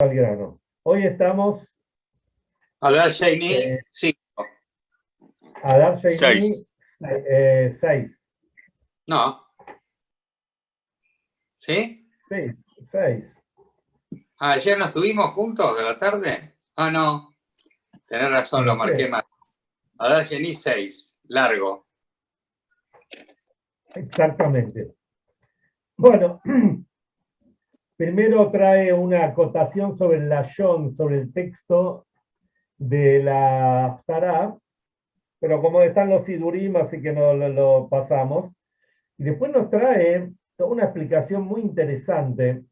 al grano. Hoy estamos Adar Sheni 5. Adar Sheni 6. No. ¿Sí? 6. ¿Ayer no estuvimos juntos a la tarde? Ah, no. Tenés razón, No lo marqué sé. mal. Adar Sheni 6. Largo. Exactamente. Bueno, primero trae una acotación sobre el lashon, sobre el texto de la Haftará, pero como están los sidurim, así que no lo pasamos. Y después nos trae toda una explicación muy interesante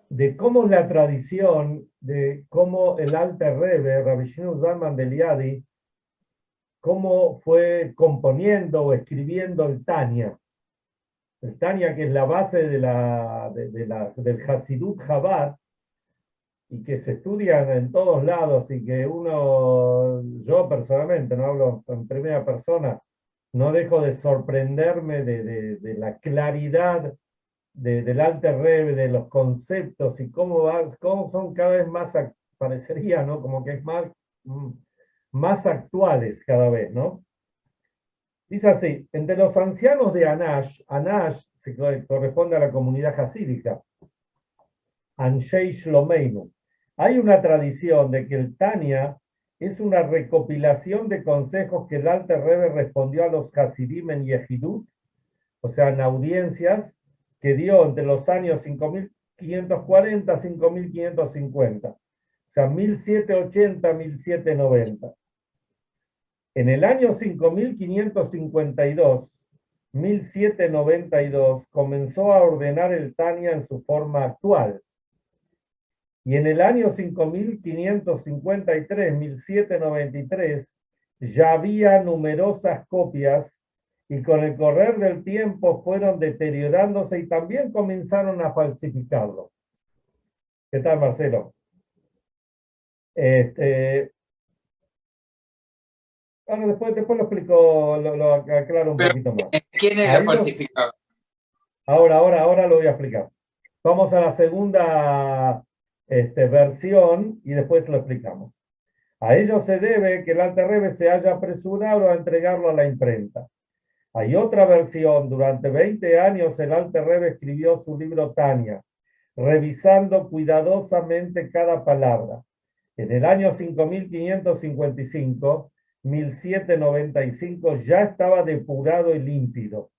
de cómo la tradición, de cómo el Alter Rebbe, Rabbi Shimon Zalman de Liadi, cómo fue componiendo o escribiendo el Tania. El Tania, que es la base del Hasidut Chabad, y que se estudia en todos lados, y que yo personalmente, no hablo en primera persona, no dejo de sorprenderme de la claridad del Alter Rebbe, de los conceptos y cómo son cada vez más, parecería, ¿no? Como que es más actuales cada vez, ¿no? Dice así: entre los ancianos de Anash se corresponde a la comunidad jasídica, Anshei Shlomeinu, hay una tradición de que el Tania es una recopilación de consejos que el Alter Rebbe respondió a los Hasidim en Yehidut, o sea, en audiencias, que dio entre los años 5540 a 5550, o sea, 1780 1790. En el año 5552, 1792, comenzó a ordenar el Tania en su forma actual. Y en el año 5553, 1793, ya había numerosas copias y con el correr del tiempo fueron deteriorándose y también comenzaron a falsificarlo. ¿Qué tal, Marcelo? Ahora después lo explico, lo aclaro un poquito más. ¿Quién era falsificado? Ahora lo voy a explicar. Vamos a la segunda versión y después lo explicamos. A ello se debe que el Alter Rebbe se haya apresurado a entregarlo a la imprenta. Hay otra versión: durante 20 años el Alter Rebbe escribió su libro Tania, revisando cuidadosamente cada palabra. En el año 5555, 1795, ya estaba depurado y límpido.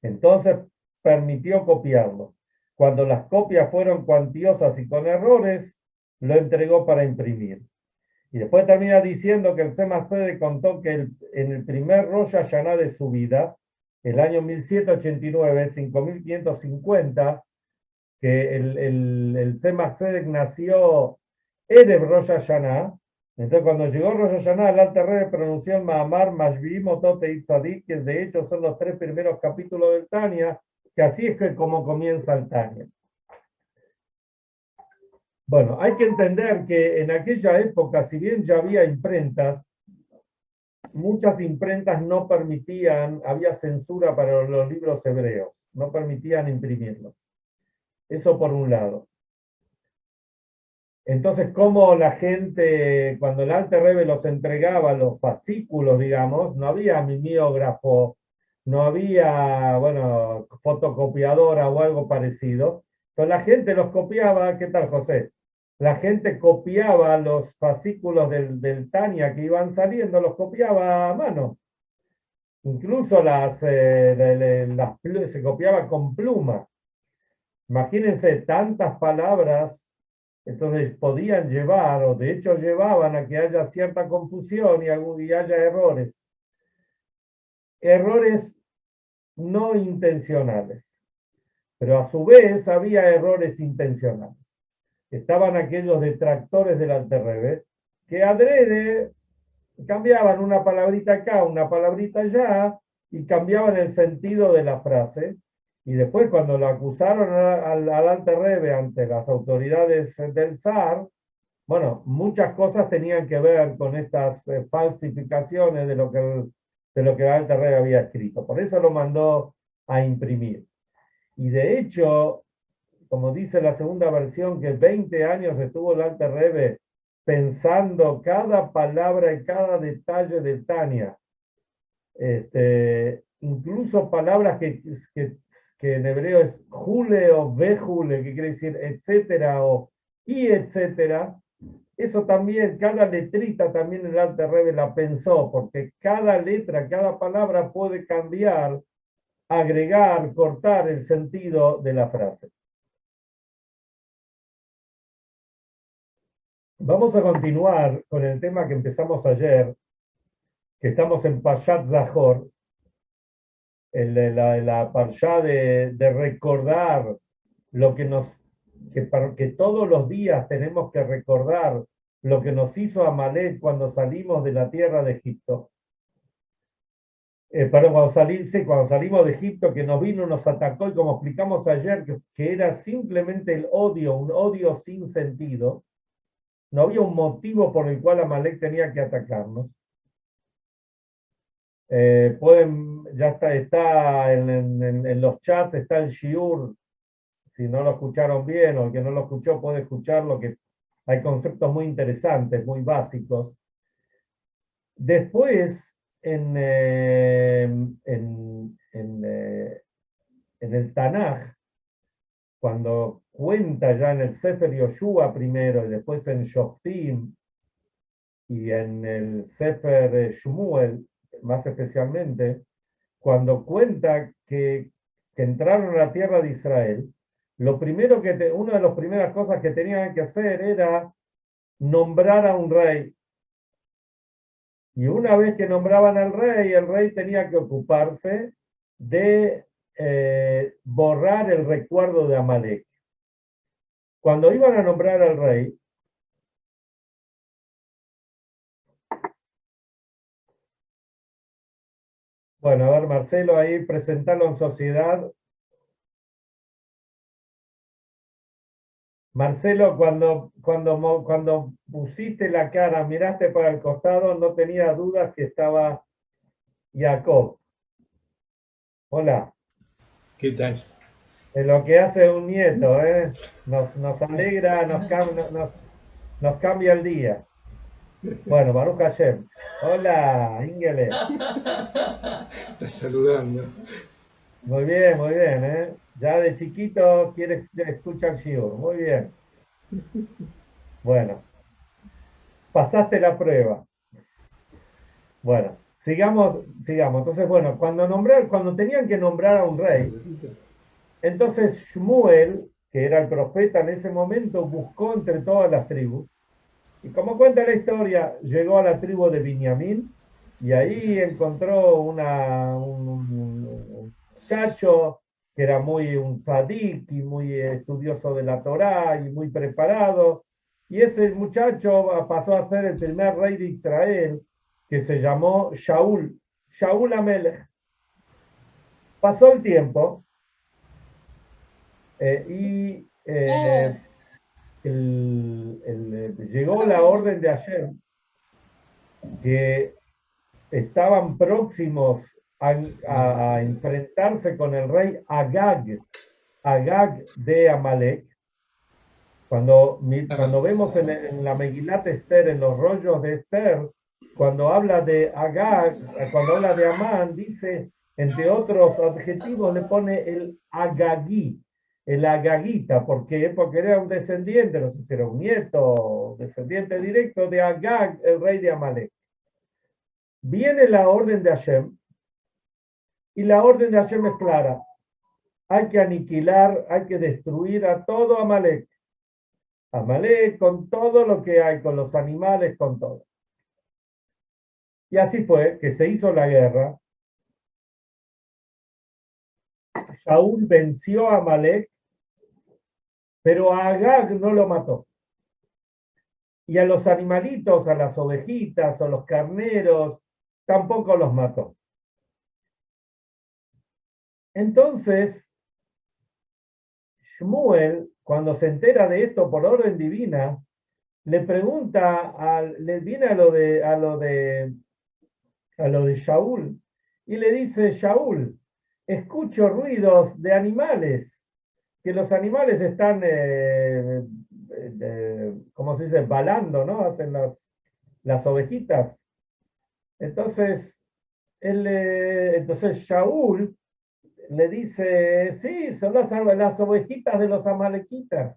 Entonces permitió copiarlo. Cuando las copias fueron cuantiosas y con errores, lo entregó para imprimir. Y después termina diciendo que el Tzemach Tzedek contó que en el primer Rosh Hashanah de su vida, el año 1789, 5550, que el Tzemach Tzedek nació Erev Rosh Hashanah. Entonces, cuando llegó Rosh Hashanah, el Alter Rebbe pronunció el Mahamar Mashviim Otot Tzadik, que de hecho son los 3 primeros capítulos del Tania, que así es como comienza el Tania. Bueno, hay que entender que en aquella época, si bien ya había imprentas, muchas imprentas no permitían, había censura para los libros hebreos, no permitían imprimirlos. Eso por un lado. Entonces, como la gente, cuando el Alter Rebbe los entregaba, los fascículos, digamos, no había mimeógrafo, no había, bueno, fotocopiadora o algo parecido. Entonces la gente los copiaba. ¿Qué tal, José? La gente copiaba los fascículos del Tania que iban saliendo, los copiaba a mano. Incluso se copiaba con pluma. Imagínense tantas palabras. Entonces podían llevar, o de hecho llevaban, a que haya cierta confusión y haya errores. Errores no intencionales, pero a su vez había errores intencionales. Estaban aquellos detractores del Alter Rebbe que adrede cambiaban una palabrita acá, una palabrita allá, y cambiaban el sentido de la frase. Y después, cuando lo acusaron al Alter Rebbe ante las autoridades del zar, bueno, muchas cosas tenían que ver con estas falsificaciones de lo que el Alter Rebbe había escrito. Por eso lo mandó a imprimir. Y de hecho, como dice la segunda versión, que 20 años estuvo el Alter Rebbe pensando cada palabra y cada detalle de Tania. Incluso palabras que en hebreo es jule o vejule, que quiere decir etcétera o y etcétera. Eso también, cada letrita también el Alter Rebbe la pensó, porque cada letra, cada palabra puede cambiar, agregar, cortar el sentido de la frase. Vamos a continuar con el tema que empezamos ayer, que estamos en Pashat Zahor, la Parshá de recordar lo que que todos los días tenemos que recordar lo que nos hizo Amalek cuando salimos de la tierra de Egipto. Cuando salimos de Egipto, que nos vino, nos atacó, y como explicamos ayer, que era simplemente el odio, un odio sin sentido. No había un motivo por el cual Amalek tenía que atacarnos. Ya está en los chats, está el shiur. Si no lo escucharon bien o el que no lo escuchó puede escucharlo, que hay conceptos muy interesantes, muy básicos. Después, en el Tanaj, cuando cuenta ya en el Sefer Yoshua primero y después en Shoftim y en el Sefer Shmuel, más especialmente, cuando cuenta que entraron a la tierra de Israel, una de las primeras cosas que tenían que hacer era nombrar a un rey. Y una vez que nombraban al rey, el rey tenía que ocuparse de borrar el recuerdo de Amalek. Cuando iban a nombrar al rey, bueno, a ver, Marcelo, ahí presentarlo en sociedad. Marcelo, cuando pusiste la cara, miraste para el costado, no tenía dudas que estaba Jacob. Hola. ¿Qué tal? Es lo que hace un nieto, ¿eh? Nos alegra, nos cambia el día. Bueno, Baruch Hashem. Hola, Ingele. Estás saludando. Muy bien, ¿eh? Ya de chiquito quiere escuchar Shiur. Muy bien. Bueno, pasaste la prueba. Bueno, sigamos. Entonces, bueno, cuando tenían que nombrar a un rey, entonces Shmuel, que era el profeta en ese momento, buscó entre todas las tribus. Y como cuenta la historia, llegó a la tribu de Binyamin y ahí encontró un muchacho que era un tzadik y muy estudioso de la Torá y muy preparado. Y ese muchacho pasó a ser el primer rey de Israel, que se llamó Shaul Amelech. Pasó el tiempo y llegó la orden de Hashem que estaban próximos a enfrentarse con el rey Agag de Amalek. Cuando vemos en la Megilat Esther, en los rollos de Esther, cuando habla de Agag, cuando habla de Amán, dice, entre otros adjetivos, le pone el Agagí, el Agagita. ¿Por qué? Porque era un descendiente, no sé si era un nieto, descendiente directo de Agag, el rey de Amalek. Viene la orden de Hashem, y la orden de Hashem es clara. Hay que aniquilar, hay que destruir a todo Amalek. Amalek con todo lo que hay, con los animales, con todo. Y así fue que se hizo la guerra. Shaul venció a Amalek, pero a Agag no lo mató. Y a los animalitos, a las ovejitas, a los carneros, tampoco los mató. Entonces, Shmuel, cuando se entera de esto por orden divina, le pregunta, le viene a lo de Shaul y le dice: Shaul, escucho ruidos de animales. que los animales están, ¿cómo se dice? Balando, ¿no? Hacen las ovejitas. Entonces, entonces Shaul le dice, sí, son las ovejitas de los amalequitas.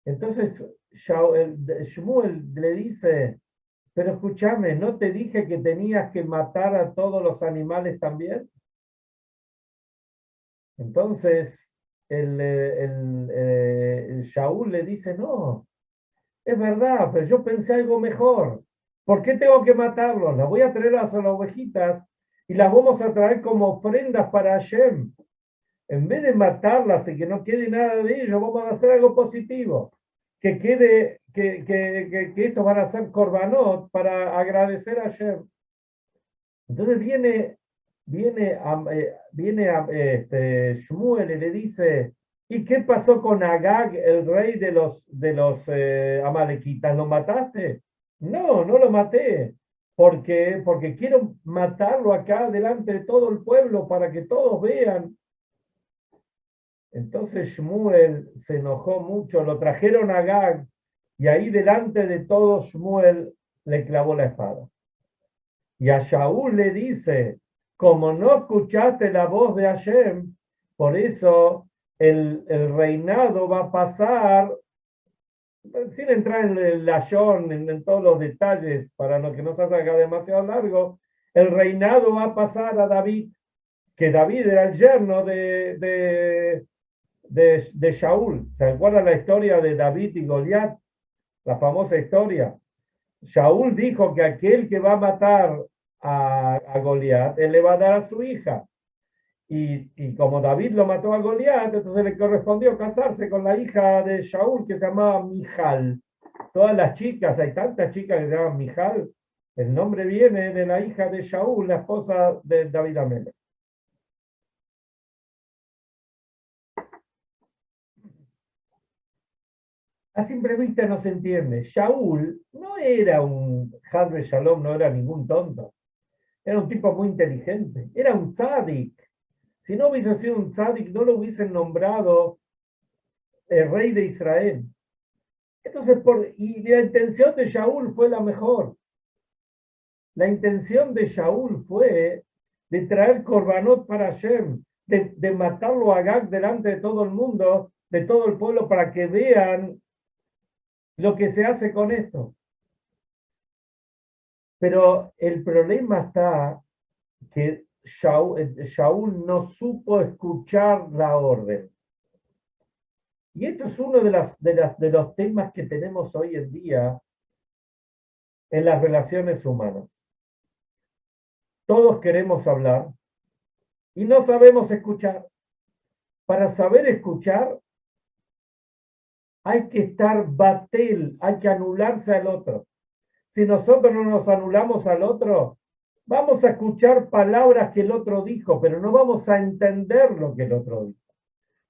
Entonces Shmuel le dice, pero escúchame, ¿no te dije que tenías que matar a todos los animales también? Entonces el Shaul le dice, no, es verdad, pero yo pensé algo mejor. ¿Por qué tengo que matarlos? Las voy a traer a las ovejitas y las vamos a traer como ofrendas para Hashem. En vez de matarlas y que no quede nada de ellos, vamos a hacer algo positivo. Que quede, que estos van a ser korbanot para agradecer a Hashem. Entonces viene Shmuel y le dice, ¿y qué pasó con Agag, el rey de los amalequitas? ¿Lo mataste? No, no lo maté. Porque quiero matarlo acá delante de todo el pueblo para que todos vean. Entonces Shmuel se enojó mucho, lo trajeron a Agag y ahí delante de todo Shmuel le clavó la espada. Y a Shaul le dice, como no escuchaste la voz de Hashem, por eso el reinado va a pasar, sin entrar en el layón, en todos los detalles, para que no se haga demasiado largo, el reinado va a pasar a David, que David era el yerno de Shaul. ¿Se acuerdan la historia de David y Goliat? La famosa historia. Shaul dijo que aquel que va a matar a Goliat, él le va a dar a su hija. Y como David lo mató a Goliat, entonces le correspondió casarse con la hija de Shaul que se llamaba Mijal. Todas las chicas, hay tantas chicas que se llaman Mijal, el nombre viene de la hija de Shaul, la esposa de David Amelech. A simple vista no se entiende. Shaul no era un Hasbe Shalom, no era ningún tonto. Era un tipo muy inteligente. Era un tzadik. Si no hubiese sido un tzadik, no lo hubiesen nombrado el rey de Israel. Entonces, y la intención de Shaul fue la mejor. La intención de Shaul fue de traer korbanot para Hashem, de matarlo a Agag delante de todo el mundo, de todo el pueblo, para que vean lo que se hace con esto. Pero el problema está que Shaul no supo escuchar la orden. Y esto es uno de los temas que tenemos hoy en día en las relaciones humanas. Todos queremos hablar y no sabemos escuchar. Para saber escuchar hay que estar batel, hay que anularse al otro. Si nosotros no nos anulamos al otro, vamos a escuchar palabras que el otro dijo, pero no vamos a entender lo que el otro dijo.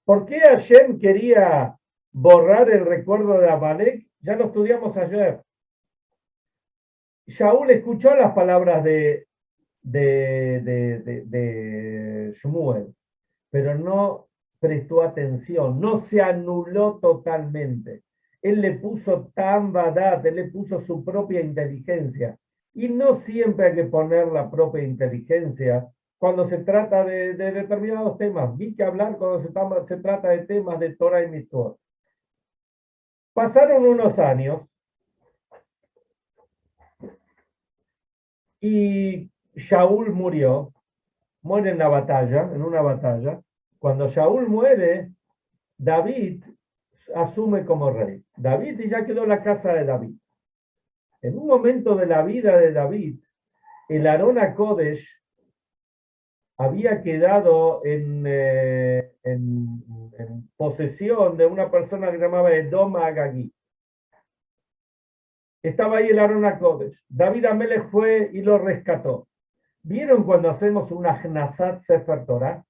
¿Por qué Hashem quería borrar el recuerdo de Amalek? Ya lo estudiamos ayer. Shaul escuchó las palabras de Shmuel, pero no prestó atención, no se anuló totalmente. Él le puso tambadat, él le puso su propia inteligencia. Y no siempre hay que poner la propia inteligencia cuando se trata de determinados temas. Vi que hablar cuando se trata de temas de Torah y Mitzvot. Pasaron unos años y Shaul muere en la batalla, en una batalla. Cuando Shaul muere, David asume como rey. David y ya quedó la casa de David. En un momento de la vida de David, el Arón HaKodesh había quedado en posesión de una persona que se llamaba Edom Agagí. Estaba ahí el Arón HaKodesh. David Amelech fue y lo rescató. ¿Vieron cuando hacemos una Hnasat Sefer Torah?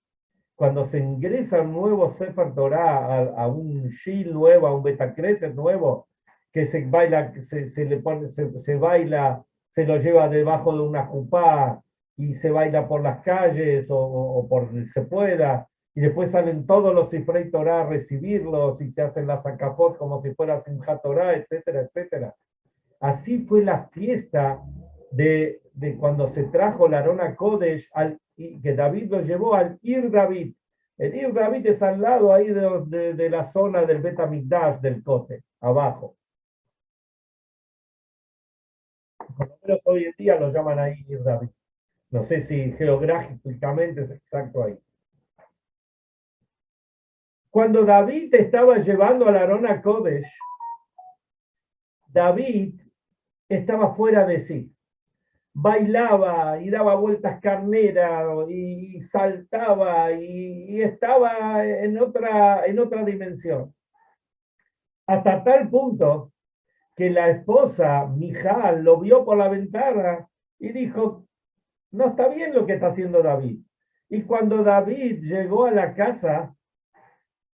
Cuando se ingresa un nuevo Sefer Torah a un Shil nuevo, a un Betacreset nuevo, que se baila, se baila, se lo lleva debajo de una jupá y se baila por las calles o por donde se pueda, y después salen todos los Sifrei Torah a recibirlos, y se hacen las Zakafot como si fuera Simchat Torah, etcétera, etcétera. Así fue la fiesta de cuando se trajo la Arona Kodesh, que David lo llevó al Ir David. El Ir David es al lado ahí de la zona del Bet HaMikdash, del Kote, abajo. Por lo menos hoy en día lo llaman ahí Ir David. No sé si geográficamente es exacto ahí. Cuando David estaba llevando a la Arona Kodesh, David estaba fuera de sí. Bailaba y daba vueltas carnera y saltaba y estaba en otra dimensión. Hasta tal punto que la esposa, Mijal, lo vio por la ventana y dijo, no está bien lo que está haciendo David. Y cuando David llegó a la casa,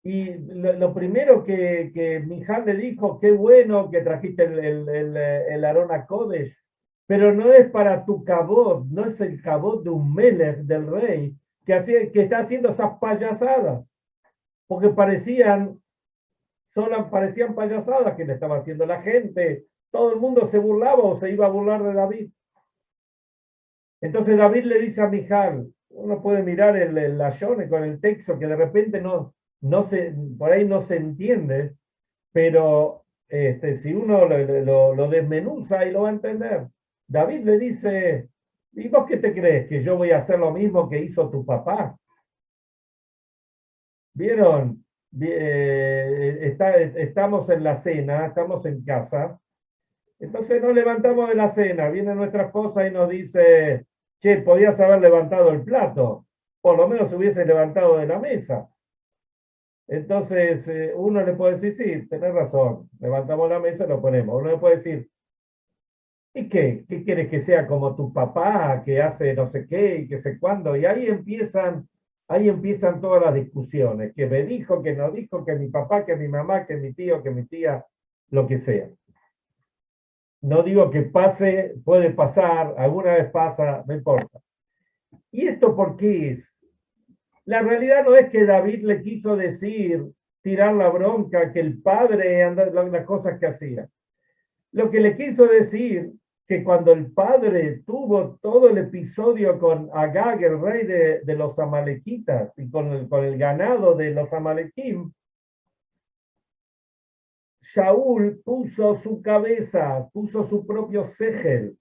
y lo primero que Mijal le dijo, qué bueno que trajiste el Arona Kodesh, pero no es para tu cabot, no es el cabot de un melech, del rey, que está haciendo esas payasadas, porque parecían payasadas que le estaba haciendo la gente, todo el mundo se burlaba o se iba a burlar de David. Entonces David le dice a Mijal, uno puede mirar el Lashon con el texto, que de repente por ahí no se entiende, pero si uno lo desmenuza y lo va a entender. David le dice, ¿y vos qué te crees? ¿Que yo voy a hacer lo mismo que hizo tu papá? ¿Vieron? Estamos en la cena, estamos en casa, entonces nos levantamos de la cena, viene nuestra esposa y nos dice, che, podías haber levantado el plato, por lo menos hubiese levantado de la mesa. Entonces uno le puede decir, sí, tenés razón, levantamos la mesa y lo ponemos. Uno le puede decir, ¿y qué? ¿Qué quieres que sea como tu papá, que hace no sé qué y que sé cuándo? Y ahí empiezan todas las discusiones, que me dijo, que no dijo, que mi papá, que mi mamá, que mi tío, que mi tía, lo que sea. No digo que pase, puede pasar, alguna vez pasa, no importa. ¿Y esto por qué es? La realidad no es que David le quiso decir, tirar la bronca, que el padre anda las cosas que hacía. Lo que le quiso decir, que cuando el padre tuvo todo el episodio con Agag, el rey de los amalequitas, y con el ganado de los amalequim, Shaul puso su cabeza, puso su propio segel.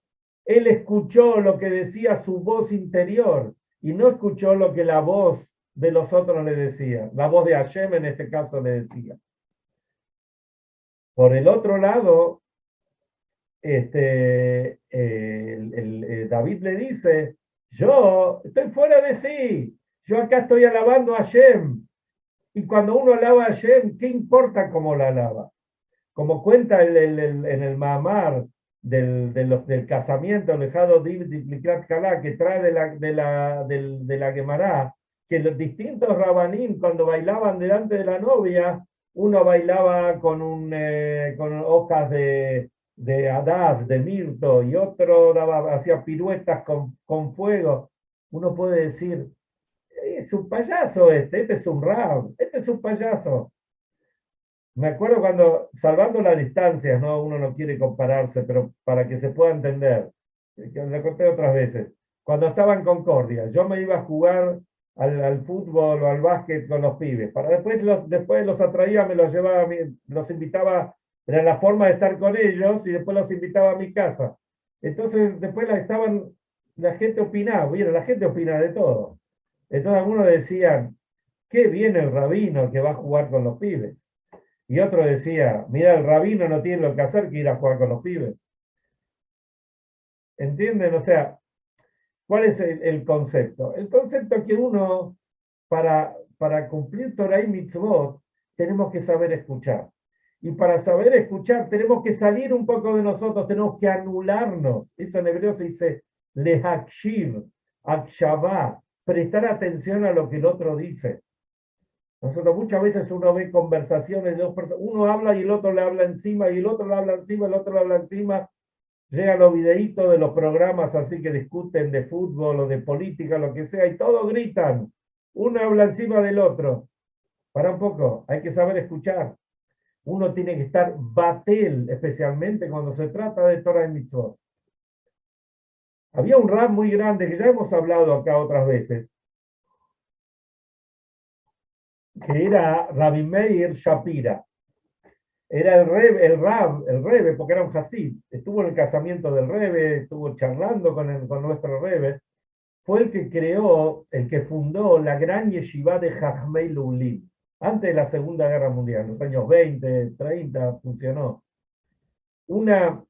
Él escuchó lo que decía su voz interior y no escuchó lo que la voz de los otros le decía. La voz de Hashem en este caso le decía. Por el otro lado, David le dice, yo estoy fuera de sí, yo acá estoy alabando a Hashem. Y cuando uno alaba a Hashem, ¿qué importa cómo la alaba? Como cuenta en el Mahamar del casamiento, Lejado Likrat Kalá, que trae de la Gemara, que los distintos rabanim, cuando bailaban delante de la novia, uno bailaba con hojas de hadás, de mirto, y otro hacía piruetas con fuego. Uno puede decir, es un payaso este es un rab, este es un payaso. Me acuerdo cuando, salvando las distancias, ¿no? Uno no quiere compararse, pero para que se pueda entender, que lo conté otras veces, cuando estaba en Concordia, yo me iba a jugar al fútbol o al básquet con los pibes, para después los atraía, me los llevaba, los invitaba, era la forma de estar con ellos, y después los invitaba a mi casa. Entonces después la gente opinaba, ¿vieron? La gente opina de todo. Entonces algunos decían, qué bien el rabino que va a jugar con los pibes. Y otro decía, mira, el rabino no tiene lo que hacer que ir a jugar con los pibes. ¿Entienden? O sea, ¿cuál es el concepto? El concepto es que uno, para cumplir Torah y Mitzvot, tenemos que saber escuchar. Y para saber escuchar, tenemos que salir un poco de nosotros, tenemos que anularnos. Eso en hebreo se dice lehakshiv, akshavá, prestar atención a lo que el otro dice. Nosotros muchas veces uno ve conversaciones de dos personas, uno habla y el otro le habla encima, y el otro le habla encima, el otro le habla encima. Llegan los videitos de los programas así que discuten de fútbol o de política, lo que sea, y todos gritan. Uno habla encima del otro. Para un poco, hay que saber escuchar. Uno tiene que estar batel, especialmente cuando se trata de Torah y Mitzvot. Había un rab muy grande que ya hemos hablado acá otras veces, que era Rabbi Meir Shapira. Era el rebe, porque era un hasid. Estuvo en el casamiento del rebe, estuvo charlando con nuestro rebe. Fue el que creó, el que fundó la gran yeshiva de Jajmei Lublin. Antes de la Segunda Guerra Mundial, en los años 20, 30, funcionó. Una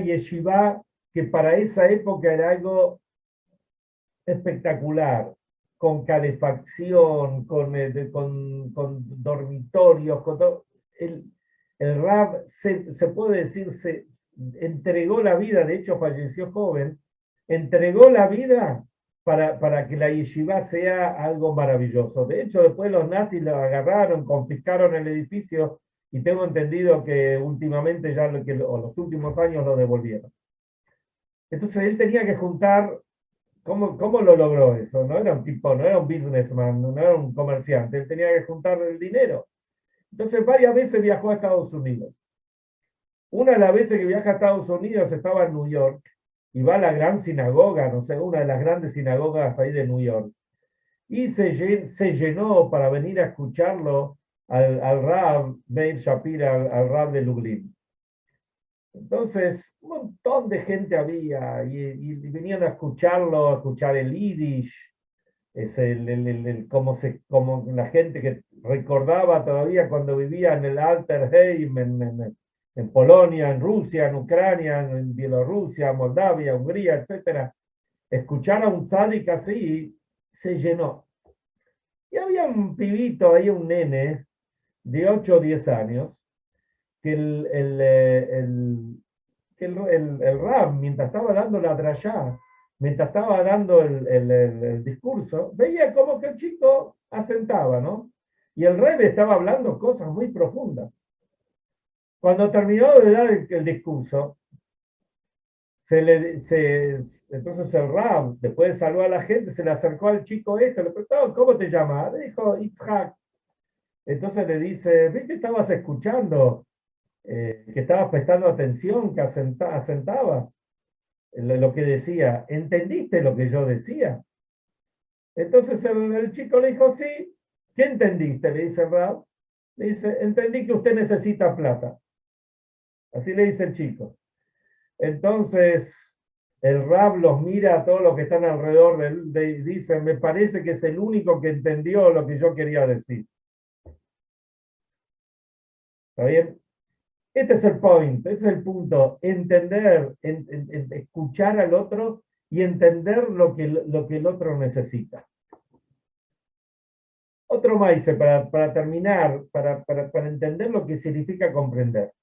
yeshiva que para esa época era algo espectacular, con calefacción, con dormitorios, con todo. El Rab, se puede decir, se entregó la vida, de hecho falleció joven, entregó la vida para que la yeshiva sea algo maravilloso. De hecho, después los nazis lo agarraron, confiscaron el edificio y tengo entendido que últimamente ya o los últimos años lo devolvieron. Entonces él tenía que juntar. ¿Cómo lo logró eso? No era un tipo, no era un businessman, no era un comerciante, él tenía que juntar el dinero. Entonces varias veces viajó a Estados Unidos. Una de las veces que viaja a Estados Unidos estaba en New York y va a la gran sinagoga, no sé, una de las grandes sinagogas ahí de New York. Y se llenó para venir a escucharlo al Rab Meir Shapira, al Rab de Lublin. Entonces, un montón de gente había y venían a escucharlo, a escuchar el Yiddish, es como la gente que recordaba todavía cuando vivía en el Alterheim, en Polonia, en Rusia, en Ucrania, en Bielorrusia, Moldavia, Hungría, etc. Escuchar a un tzadik así se llenó. Y había un pibito ahí, un nene de 8 o 10 años, que el Rab, mientras estaba dando la drayá, mientras estaba dando el discurso, veía como que el chico asentaba, ¿no? Y el Reb estaba hablando cosas muy profundas. Cuando terminó de dar el discurso, entonces el Rab, después de saludar a la gente, se le acercó al chico le preguntó, ¿cómo te llamas? Le dijo, Itzhak. Entonces le dice, ¿ves que estabas escuchando? Que estabas prestando atención, que asentabas lo que decía. ¿Entendiste lo que yo decía? Entonces el chico le dijo, sí. ¿Qué entendiste? Le dice el Rab. Le dice, entendí que usted necesita plata. Así le dice el chico. Entonces el Rab los mira a todos los que están alrededor de él y dice, me parece que es el único que entendió lo que yo quería decir. ¿Está bien? Este es el point, este es el punto. Entender, escuchar al otro y entender lo que el otro necesita. Otro maíz para terminar, para entender lo que significa comprender.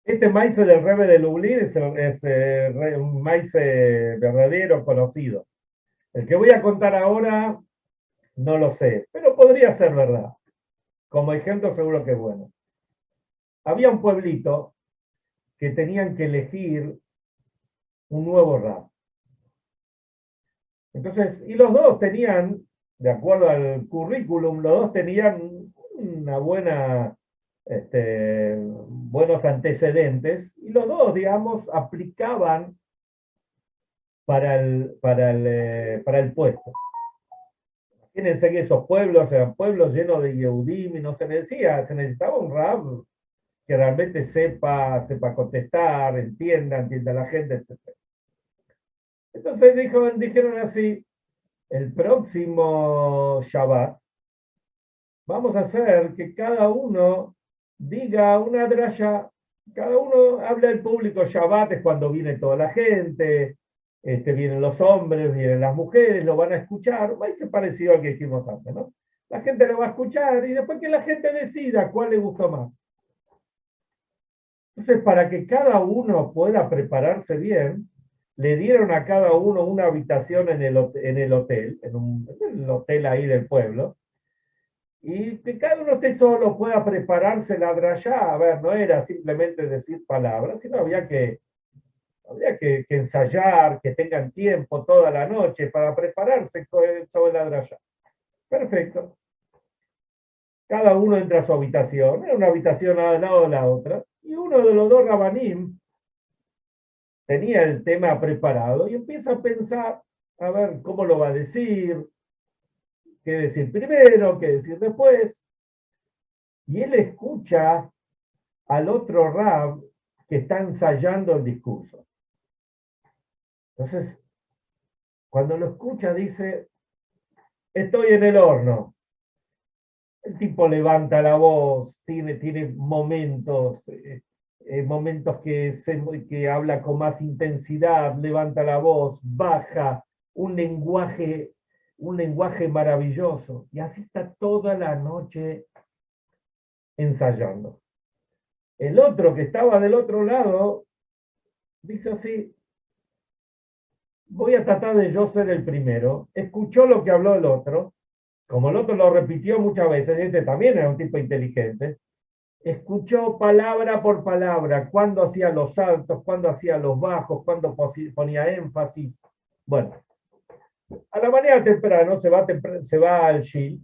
Este maíz del Rebbe de Lublin es un maíz verdadero, conocido. El que voy a contar ahora no lo sé, pero podría ser verdad. Como ejemplo seguro que es bueno. Había un pueblito que tenían que elegir un nuevo rab. Entonces, y los dos tenían, de acuerdo al currículum, los dos tenían una buenos antecedentes, y los dos, digamos, aplicaban para el puesto. Imagínense que esos pueblos eran pueblos llenos de Yehudim y no se necesitaba un rab que realmente sepa contestar, entienda a la gente, etc. Entonces dijeron así, el próximo Shabbat vamos a hacer que cada uno diga una drasha, cada uno habla al público. Shabbat es cuando viene toda la gente, vienen los hombres, vienen las mujeres, lo van a escuchar, va a ser parecido al que dijimos antes, ¿no? La gente lo va a escuchar y después que la gente decida cuál le gustó más. Entonces, para que cada uno pueda prepararse bien, le dieron a cada uno una habitación en el hotel, en el hotel ahí del pueblo, y que cada uno esté solo, pueda prepararse la drayá. A ver, no era simplemente decir palabras, sino había que Habría que ensayar, que tengan tiempo toda la noche para prepararse sobre la draya. Perfecto. Cada uno entra a su habitación, era una habitación al lado de la otra, y uno de los dos rabanim tenía el tema preparado y empieza a pensar, a ver cómo lo va a decir, qué decir primero, qué decir después. Y él escucha al otro rab que está ensayando el discurso. Entonces, cuando lo escucha dice, estoy en el horno. El tipo levanta la voz, tiene momentos, momentos que habla con más intensidad, levanta la voz, baja, un lenguaje maravilloso. Y así está toda la noche ensayando. El otro que estaba del otro lado dice así, voy a tratar de yo ser el primero. Escuchó lo que habló el otro, como el otro lo repitió muchas veces, este también era un tipo inteligente, escuchó palabra por palabra, cuándo hacía los altos, cuándo hacía los bajos, cuándo ponía énfasis. Bueno, a la mañana temprano se va al Shil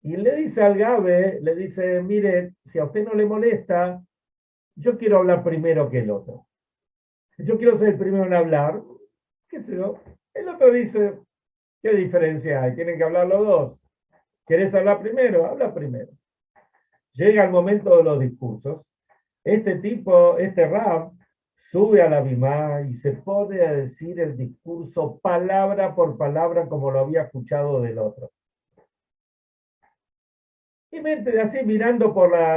y le dice al Gabe, le dice, mire, si a usted no le molesta, yo quiero hablar primero que el otro. Yo quiero ser el primero en hablar. ¿Qué sé yo? El otro dice, ¿qué diferencia hay? Tienen que hablar los dos. ¿Querés hablar primero? Habla primero. Llega el momento de los discursos. Este rab, sube a la bimá y se pone a decir el discurso palabra por palabra como lo había escuchado del otro. Y así mirando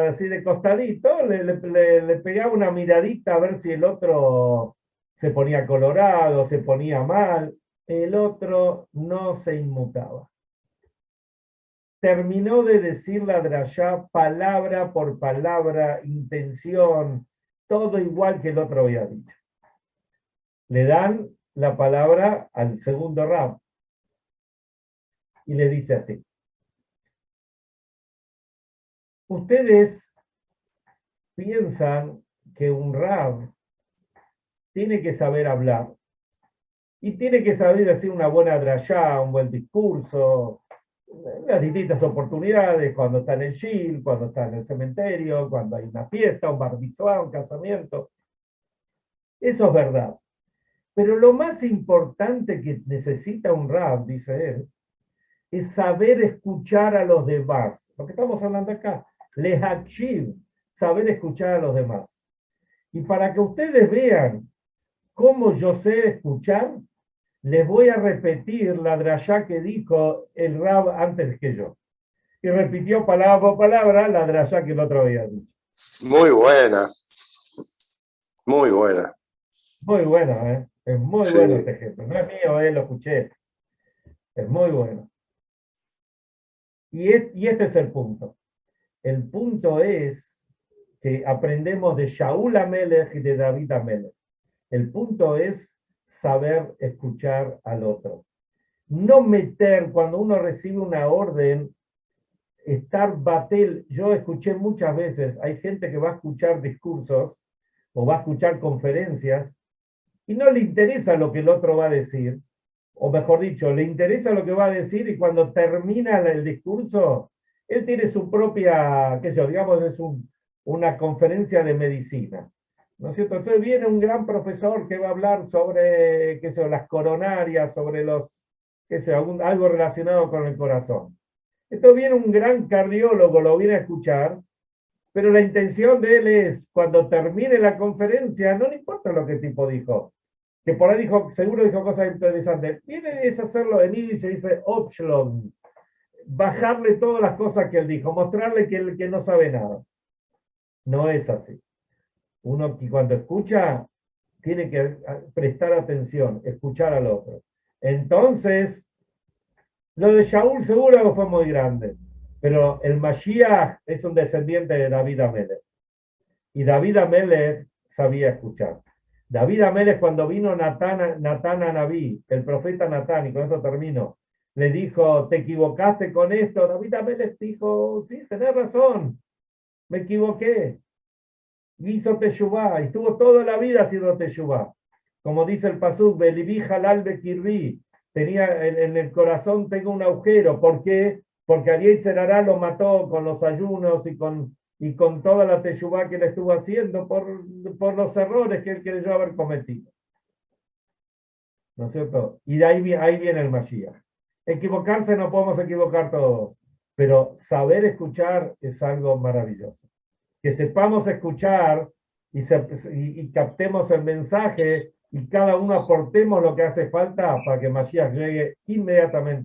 así de costadito, le pegaba una miradita a ver si el otro se ponía colorado, se ponía mal. El otro no se inmutaba. Terminó de decir la drayá palabra por palabra, intención, todo igual que el otro había dicho. Le dan la palabra al segundo rab y le dice así. Ustedes piensan que un rab tiene que saber hablar y tiene que saber decir una buena drayá, un buen discurso, las distintas oportunidades, cuando está en el shil, cuando está en el cementerio, cuando hay una fiesta, un bar mitzvah, un casamiento. Eso es verdad. Pero lo más importante que necesita un rab, dice él, es saber escuchar a los demás. Lo que estamos hablando acá, lehakshiv, saber escuchar a los demás. Y para que ustedes vean cómo yo sé escuchar, les voy a repetir la drayá que dijo el rab antes que yo. Y repitió palabra por palabra la drayá que el otro había dicho. Muy buena. Muy buena. Muy bueno, ¿eh? Es muy Sí. bueno este ejemplo. No es mío, lo escuché. Es muy bueno. Y este es el punto. El punto es que aprendemos de Shaul Amelech y de David Amelech. El punto es saber escuchar al otro. No meter, cuando uno recibe una orden, estar batel. Yo escuché muchas veces, hay gente que va a escuchar discursos o va a escuchar conferencias y no le interesa lo que el otro va a decir, o mejor dicho, le interesa lo que va a decir y cuando termina el discurso, él tiene su propia, qué sé yo, digamos, es una conferencia de medicina, ¿no es cierto? Entonces viene un gran profesor que va a hablar sobre, qué sé yo, las coronarias, sobre qué sé yo, algo relacionado con el corazón. Entonces viene un gran cardiólogo, lo viene a escuchar, pero la intención de él es, cuando termine la conferencia, no le importa lo que el tipo dijo, que por ahí seguro dijo cosas interesantes. Viene es hacerlo en Yiddish, se dice option, bajarle todas las cosas que él dijo, mostrarle que no sabe nada. No es así. Uno que cuando escucha, tiene que prestar atención, escuchar al otro. Entonces, lo de Shaul seguro fue muy grande, pero el Mashiach es un descendiente de David Amelech. Y David Amelech sabía escuchar. David Amelech, cuando vino Natán a Naví, el profeta Natán, y con esto termino, le dijo, ¿te equivocaste con esto? David Amelech dijo, sí, tenés razón, me equivoqué. Hizo teshuvá, y estuvo toda la vida haciendo teshuvá. como dice el pasuk, Belibí halal bekirri, tenía en el corazón tengo un agujero. ¿Por qué? Porque Ariel Tzerará lo mató con los ayunos y con toda la teshuvá que le estuvo haciendo por los errores que él creyó haber cometido. ¿No es cierto? Y de ahí viene el Mashiach. Equivocarse no podemos equivocar todos, pero saber escuchar es algo maravilloso. Que sepamos escuchar y captemos el mensaje y cada uno aportemos lo que hace falta para que Mashiach llegue inmediatamente.